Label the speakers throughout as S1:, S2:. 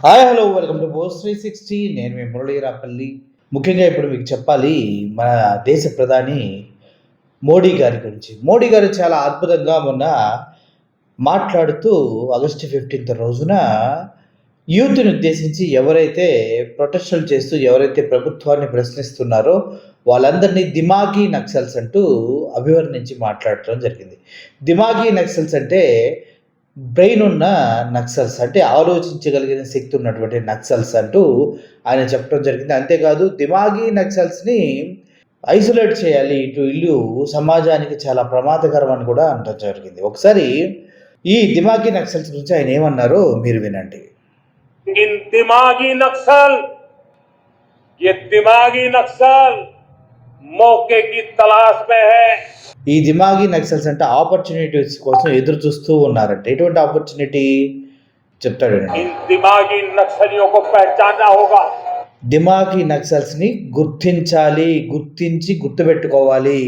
S1: Hi hello welcome to post 360. నేను మీ మురళీరాపల్లి. ముఖ్యంగా ఇప్పుడు మీకు చెప్పాలి మన దేశ ప్రధాని మోడీ గారి గురించి. మోడీ గారు చాలా అద్భుతంగా మొన్న మాట్లాడుతూ ఆగస్టు 15 రోజున యూత్‌ని ఉద్దేశించి ఎవరైతే ప్రొటెస్టులు చేస్తూ ఎవరైతే ప్రభుత్వాన్ని ప్రశ్నిస్తున్నారో వాళ్ళందరినీ దిమాగీ నక్సల్స్ అంటూ అభివర్ణించి మాట్లాడటం జరిగింది. దిమాగీ నక్సల్స్ అంటే బ్రెయిన్ ఉన్న నక్సల్స్, అంటే ఆలోచించగలిగిన శక్తి ఉన్నటువంటి నక్సల్స్ అంటూ ఆయన చెప్పడం జరిగింది. అంతేకాదు దిమాగీ నక్సల్స్ని ఐసోలేట్ చేయాలి, ఇటు ఇల్లు సమాజానికి చాలా ప్రమాదకరం అని కూడా అనడం జరిగింది. ఒకసారి ఈ దిమాగీ నక్సల్స్ గురించి ఆయన ఏమన్నారో మీరు వినండి.
S2: दिमागी नक्सल, ये दिमागी नक्सल मौके की तलाश में है.
S1: ఈ దిమాగీ నక్సల్స్ అంటే ఆపర్చునిటీస్ కోసం ఎదురు చూస్తూ ఉన్నారంట. ఎటువంటి ఆపర్చునిటీ చెప్తాడు.
S2: इन दिमागी नक्सलियों को पहचानना होगा.
S1: దిమాగీ నక్సల్స్ని గుర్తించాలి, గుర్తించి గుర్తుపెట్టుకోవాలి.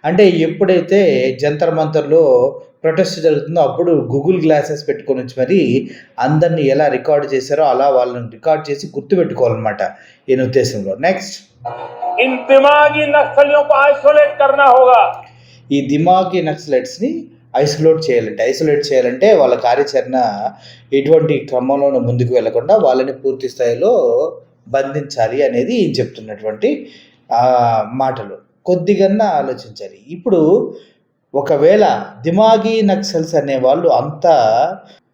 S1: అంటే ఎప్పుడైతే జంతర్ మంతర్లో ప్రొటెస్ట్ జరుగుతుందో అప్పుడు గూగుల్ గ్లాసెస్ పెట్టుకొని వచ్చి మరి అందరినీ ఎలా రికార్డ్ చేశారో అలా వాళ్ళని రికార్డ్ చేసి గుర్తుపెట్టుకోవాలన్నమాట ఈయన ఉద్దేశంలో. నెక్స్ట్,
S2: इन दिमागी नक्सलियों को आइसोलेट करना होगा.
S1: ఈ దిమాగీ నక్సలైట్స్ని ఐసోలేట్ చేయాలంటే వాళ్ళ కార్యాచరణ ఎటువంటి క్రమంలోనూ ముందుకు వెళ్లకుండా వాళ్ళని పూర్తి స్థాయిలో బంధించాలి అనేది ఈయన చెప్తున్నటువంటి మాటలు. కొద్దిగా ఆలోచించాలి. ఇప్పుడు ఒకవేళ దిమాగీ నక్సల్స్ అనే వాళ్ళు అంత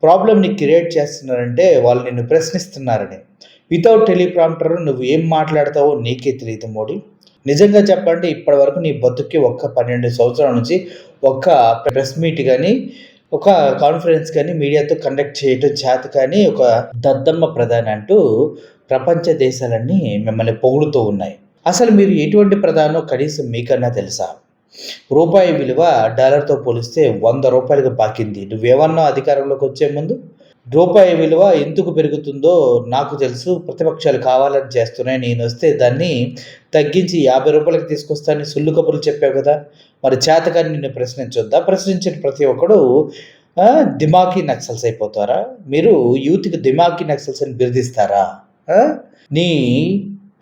S1: ప్రాబ్లమ్ని క్రియేట్ చేస్తున్నారంటే వాళ్ళు నిన్ను ప్రశ్నిస్తున్నారని. వితౌట్ టెలిప్రాంప్టర్ నువ్వు ఏం మాట్లాడతావో నీకే తెలియదు మోడీ. నిజంగా చెప్పండి, ఇప్పటి వరకు నీ బతుక్కి ఒక్క 12 సంవత్సరాల నుంచి ఒక్క ప్రెస్ మీట్ కానీ ఒక కాన్ఫరెన్స్ కానీ మీడియాతో కండక్ట్ చేయటం చేత కానీ ఒక దద్దమ్మ ప్రధాని అంటూ ప్రపంచ దేశాలన్నీ మిమ్మల్ని పొగుడుతూ ఉన్నాయి. అసలు మీరు ఎటువంటి ప్రధానో కనీసం మీకన్నా తెలుసా? రూపాయి విలువ డాలర్తో పోలిస్తే 100 రూపాయలకు పాకింది. నువ్వేమన్నా అధికారంలోకి వచ్చే ముందు? రూపాయి విలువ ఎందుకు పెరుగుతుందో నాకు తెలుసు, ప్రతిపక్షాలు కావాలని చేస్తున్నాయి, నేను వస్తే దాన్ని తగ్గించి 50 రూపాయలకి తీసుకొస్తానని సుల్లు కబుర్లు చెప్పావు కదా. మరి చేతకాని నిన్ను ప్రశ్నించొద్దా? ప్రశ్నించిన ప్రతి ఒక్కడు దిమాగీ నక్సల్స్ అయిపోతారా? మీరు యూత్కి దిమాగీ నక్సల్స్ అని బిరుదిస్తారా? నీ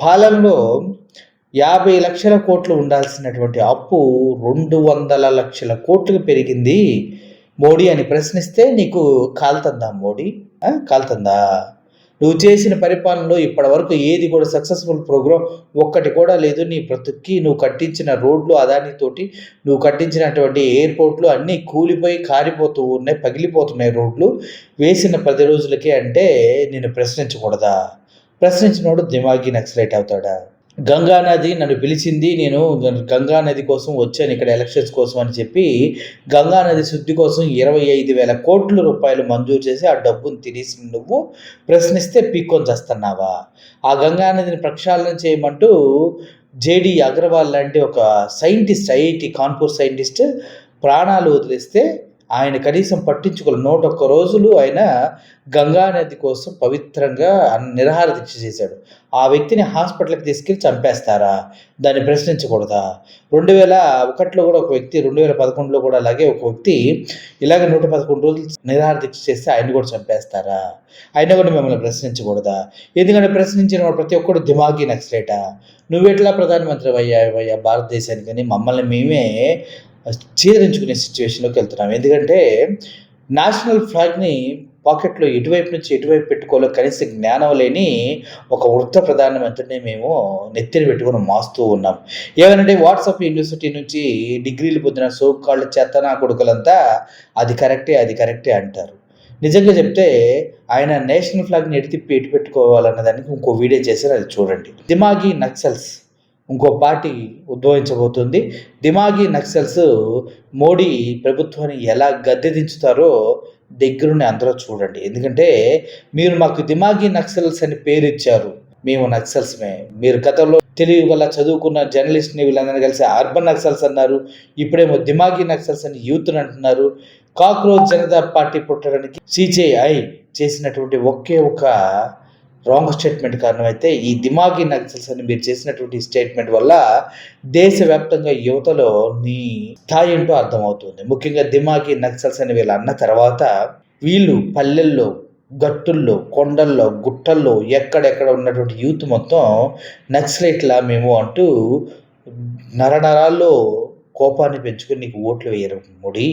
S1: పాలనలో 50 లక్షల కోట్లు ఉండాల్సినటువంటి అప్పు 200 లక్షల కోట్లకు పెరిగింది మోడీ అని ప్రశ్నిస్తే నీకు కాలుతుందా మోడీ? కాలుతుందా? నువ్వు చేసిన పరిపాలనలో ఇప్పటి వరకు ఏది కూడా సక్సెస్ఫుల్ ప్రోగ్రామ్ ఒక్కటి కూడా లేదు. నీ బ్రతుక్కి నువ్వు కట్టించిన రోడ్లు, అదానితోటి నువ్వు కట్టించినటువంటి ఎయిర్పోర్ట్లు అన్నీ కూలిపోయి కారిపోతూ ఉన్నాయి, పగిలిపోతున్నాయి రోడ్లు వేసిన 10 రోజులకే. అంటే నేను ప్రశ్నించకూడదా? ప్రశ్నించినోడు దిమాగీ నక్సలైట్ అవుతాడా? గంగా నది నన్ను పిలిచింది, నేను గంగా నది కోసం వచ్చాను ఇక్కడ ఎలక్షన్స్ కోసం అని చెప్పి గంగా నది శుద్ధి కోసం 25,000 కోట్ల రూపాయలు మంజూరు చేసి ఆ డబ్బును తినేసి నువ్వు ప్రశ్నిస్తే పీక్కొని చేస్తున్నావా? ఆ గంగా నదిని ప్రక్షాళన చేయమంటూ జేడి అగర్వాల్ లాంటి ఒక సైంటిస్ట్, ఐఐటి కాన్పూర్ సైంటిస్ట్ ప్రాణాలు వదిలేస్తే ఆయన కనీసం పట్టించుకోవాలి. 101 రోజులు ఆయన గంగా నది కోసం పవిత్రంగా నిరాహార దీక్ష చేశాడు. ఆ వ్యక్తిని హాస్పిటల్కి తీసుకెళ్ళి చంపేస్తారా? దాన్ని ప్రశ్నించకూడదా? 2001లో కూడా ఒక వ్యక్తి, 2011లో కూడా అలాగే ఒక వ్యక్తి ఇలాగ 111 రోజులు నిరాహార దీక్ష చేస్తే ఆయన కూడా చంపేస్తారా? ఆయన కూడా మిమ్మల్ని ప్రశ్నించకూడదా? ఎందుకంటే ప్రశ్నించిన ప్రతి ఒక్కడు దిమాగీ నక్సలైటా? నువ్వెట్లా ప్రధానమంత్రి అయ్యా భారతదేశానికి? మమ్మల్ని మేమే చీదరించుకునే సిచ్యువేషన్లోకి వెళ్తున్నాం. ఎందుకంటే నేషనల్ ఫ్లాగ్ని పాకెట్లో ఎటువైపు నుంచి ఎటువైపు పెట్టుకోవాలో కనీస జ్ఞానం లేని ఒక వృద్ధ ప్రధానమంత్రిని మేము నెత్తిని పెట్టుకొని మోస్తూ ఉన్నాం. ఏమనంటే వాట్సాప్ యూనివర్సిటీ నుంచి డిగ్రీలు పొందిన సోకాళ్ళు చెత్తనా కొడుకులంతా అది కరెక్టే అంటారు. నిజంగా చెప్తే ఆయన నేషనల్ ఫ్లాగ్ని ఎటు పెట్టుకోవాలన్న దానికి ఇంకో వీడియో చేశారు, అది చూడండి. దిమాగీ నక్సల్స్ ఇంకో పార్టీ ఉద్భవించబోతుంది. దిమాగీ నక్సల్స్ మోడీ ప్రభుత్వాన్ని ఎలా గద్దె దించుతారో దగ్గరుండి అందరూ చూడండి. ఎందుకంటే మీరు మాకు దిమాగీ నక్సల్స్ అని పేరు ఇచ్చారు, మేము నక్సల్స్మే. మీరు గతంలో తెలివి వల్ల చదువుకున్న జర్నలిస్ట్ని వీళ్ళందరినీ కలిసి అర్బన్ నక్సల్స్ అన్నారు, ఇప్పుడేమో దిమాగీ నక్సల్స్ అని యూత్ని అంటున్నారు. కాక్రోచ్ జనతా పార్టీ పుట్టడానికి సిజేఐ చేసినటువంటి ఒకే ఒక రాంగ్ స్టేట్మెంట్ కారణమైతే ఈ దిమాగీ నక్సల్స్ అని మీరు చేసినటువంటి స్టేట్మెంట్ వల్ల దేశవ్యాప్తంగా యువతలో నీ స్థాయి ఏంటో అర్థమవుతుంది. ముఖ్యంగా దిమాగీ నక్సల్స్ అని వీళ్ళు అన్న తర్వాత వీళ్ళు పల్లెల్లో గట్టుల్లో, కొండల్లో, గుట్టల్లో ఎక్కడెక్కడ ఉన్నటువంటి యూత్ మొత్తం నక్సలైట్‌లా మేము అంటూ నరనరాల్లో కోపాన్ని పెంచుకొని నీకు ఓట్లు వేయరు మోడీ.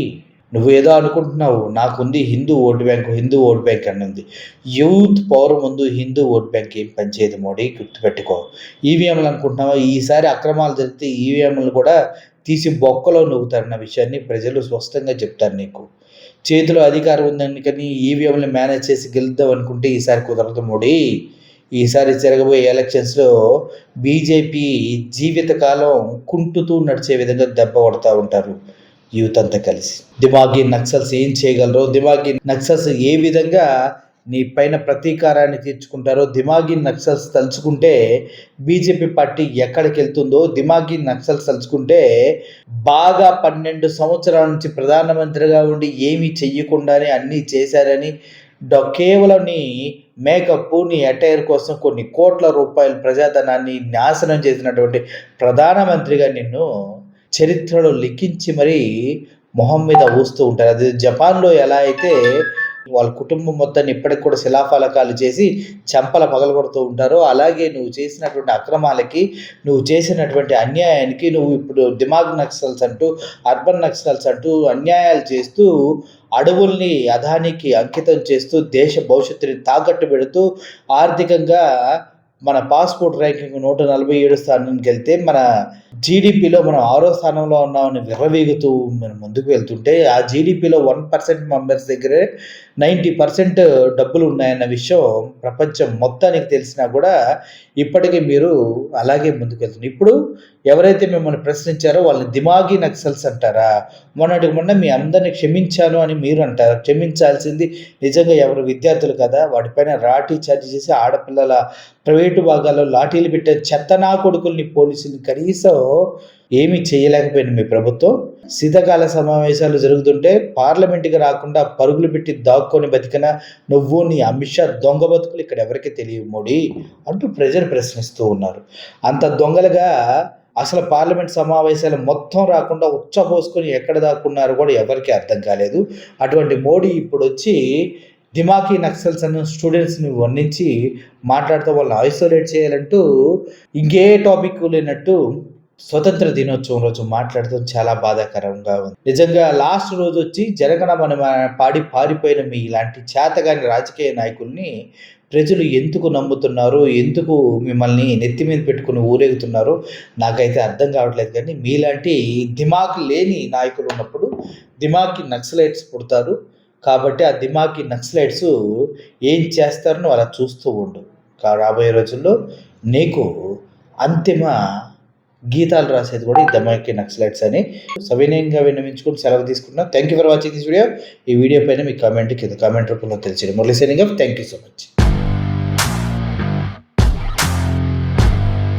S1: నువ్వేదో అనుకుంటున్నావు నాకుంది హిందూ ఓటు బ్యాంక్ అని ఉంది. యూత్ పవర్ ముందు హిందూ ఓటు బ్యాంక్ ఏం పనిచేయదు మోడీ, గుర్తుపెట్టుకో. ఈవీఎంలు అనుకుంటున్నావా, ఈసారి అక్రమాలు జరిగితే ఈవీఎంలు కూడా తీసి బొక్కలో నవ్వుతారన్న విషయాన్ని ప్రజలు స్పష్టంగా చెప్తారు నీకు. చేతిలో అధికారం ఉందని కానీ ఈవీఎంలు మేనేజ్ చేసి గెలుద్దాం అనుకుంటే ఈసారి కుదరదు మోడీ. ఈసారి జరగబోయే ఎలక్షన్స్‌లో బీజేపీ జీవితకాలం కుంటుతూ నడిచే విధంగా దెబ్బ కొడతా ఉంటారు యూత్ అంతా కలిసి. దిమాగీ నక్సల్స్ ఏం చేయగలరో, దిమాగీ నక్సల్స్ ఏ విధంగా నీ పైన ప్రతీకారాన్ని తీర్చుకుంటారో, దిమాగీ నక్సల్స్ తలుచుకుంటే బీజేపీ పార్టీ ఎక్కడికి వెళ్తుందో, దిమాగీ నక్సల్స్ తలుచుకుంటే బాగా 12 సంవత్సరాల నుంచి ప్రధానమంత్రిగా ఉండి ఏమీ చెయ్యకుండానే అన్నీ చేశారని కేవలం నీ మేకప్, నీ అటైర్ కోసం కొన్ని కోట్ల రూపాయల ప్రజాధనాన్ని నాశనం చేసినటువంటి ప్రధానమంత్రిగా నిన్ను చరిత్రలో లిఖించి మరీ మొహం మీద ఊస్తూ ఉంటారు. అది జపాన్‌లో ఎలా అయితే వాళ్ళ కుటుంబం మొత్తాన్ని ఇప్పటికి కూడా శిలాఫలకాలు చేసి చెంపల పగలగొడుతూ ఉంటారో, అలాగే నువ్వు చేసినటువంటి అక్రమాలకి, నువ్వు చేసినటువంటి అన్యాయానికి నువ్వు ఇప్పుడు దిమాగ్ నక్సల్స్ అంటూ, అర్బన్ నక్సల్స్ అంటూ అన్యాయాలు చేస్తూ, అడవుల్ని అదానికి అంకితం చేస్తూ, దేశ భవిష్యత్తుని తాకట్టు పెడుతూ, ఆర్థికంగా మన పాస్‌పోర్ట్ ర్యాంకింగ్ 147 స్థానానికి వెళ్తే, మన జీడీపీలో మనం 6వ స్థానంలో ఉన్నామని విర్రవీగుతూ మనం ముందుకు వెళ్తుంటే, ఆ జీడీపీలో 1% మెంబర్స్ దగ్గరే 90% డబ్బులు ఉన్నాయన్న విషయం ప్రపంచం మొత్తానికి తెలిసినా కూడా ఇప్పటికీ మీరు అలాగే ముందుకు వెళ్తున్నారు. ఇప్పుడు ఎవరైతే మిమ్మల్ని ప్రశ్నించారో వాళ్ళని దిమాగీ నక్సల్స్ అంటారా? మొన్నటికి మొన్న మీ అందరిని క్షమించాను అని మీరు అంటారు. క్షమించాల్సింది నిజంగా ఎవరు విద్యార్థులు కదా, వాటిపైన లాఠీ చార్జ్ చేసి ఆడపిల్లల ప్రైవేటు భాగాల్లో లాఠీలు పెట్టే చెత్తనా కొడుకుల్ని పోలీసులు కనీసం ఏమీ చేయలేకపోయింది మీ ప్రభుత్వం. శీతాకాల సమావేశాలు జరుగుతుంటే పార్లమెంట్‌కి రాకుండా పరుగులు పెట్టి దాక్కొని బతికిన నువ్వు, నీ అమిత్ షా దొంగ బతుకులు ఇక్కడ ఎవరికీ తెలియవు మోడీ అంటూ ప్రజలు ప్రశ్నిస్తూ ఉన్నారు. అంత దొంగలుగా అసలు పార్లమెంట్ సమావేశాలు మొత్తం రాకుండా ఉచ్చపోసుకొని ఎక్కడ దాక్కున్నారో కూడా ఎవరికీ అర్థం కాలేదు. అటువంటి మోడీ ఇప్పుడొచ్చి దిమాకీ నక్సల్స్ అన్న స్టూడెంట్స్‌ని వర్ణించి మాట్లాడుతూ వాళ్ళని ఐసోలేట్ చేయాలంటూ ఇంకే టాపిక్ లేనట్టు స్వతంత్ర దినోత్సవం రోజు మాట్లాడటం చాలా బాధాకరంగా ఉంది. నిజంగా లాస్ట్ రోజు వచ్చి జనగణమన పాడి పారిపోయిన మీ ఇలాంటి చేతగాని రాజకీయ నాయకుల్ని ప్రజలు ఎందుకు నమ్ముతున్నారు, ఎందుకు మిమ్మల్ని నెత్తి మీద పెట్టుకుని ఊరేగుతున్నారో నాకైతే అర్థం కావట్లేదు. కానీ మీలాంటి దిమాగ్ లేని నాయకులు ఉన్నప్పుడు దిమాగ్కి నక్సలైట్స్ పుడతారు. కాబట్టి ఆ దిమాగ్కి నక్సలైట్స్ ఏం చేస్తారో నువ్వు అలా చూస్తూ ఉండు. రాబోయే రోజుల్లో నీకు అంతిమ గీతాలు రాసేది కూడా ఈ దిమాగ్కి నక్సలైట్స్ అని సవినయంగా విన్నవించుకుని సెలవు తీసుకుంటున్నాను. Thank you for watching this video. ఈ వీడియో పైన మీ కామెంట్ కింద కామెంట్ రూపంలో తెలియజేయండి. Murali signing off. Thank you so much.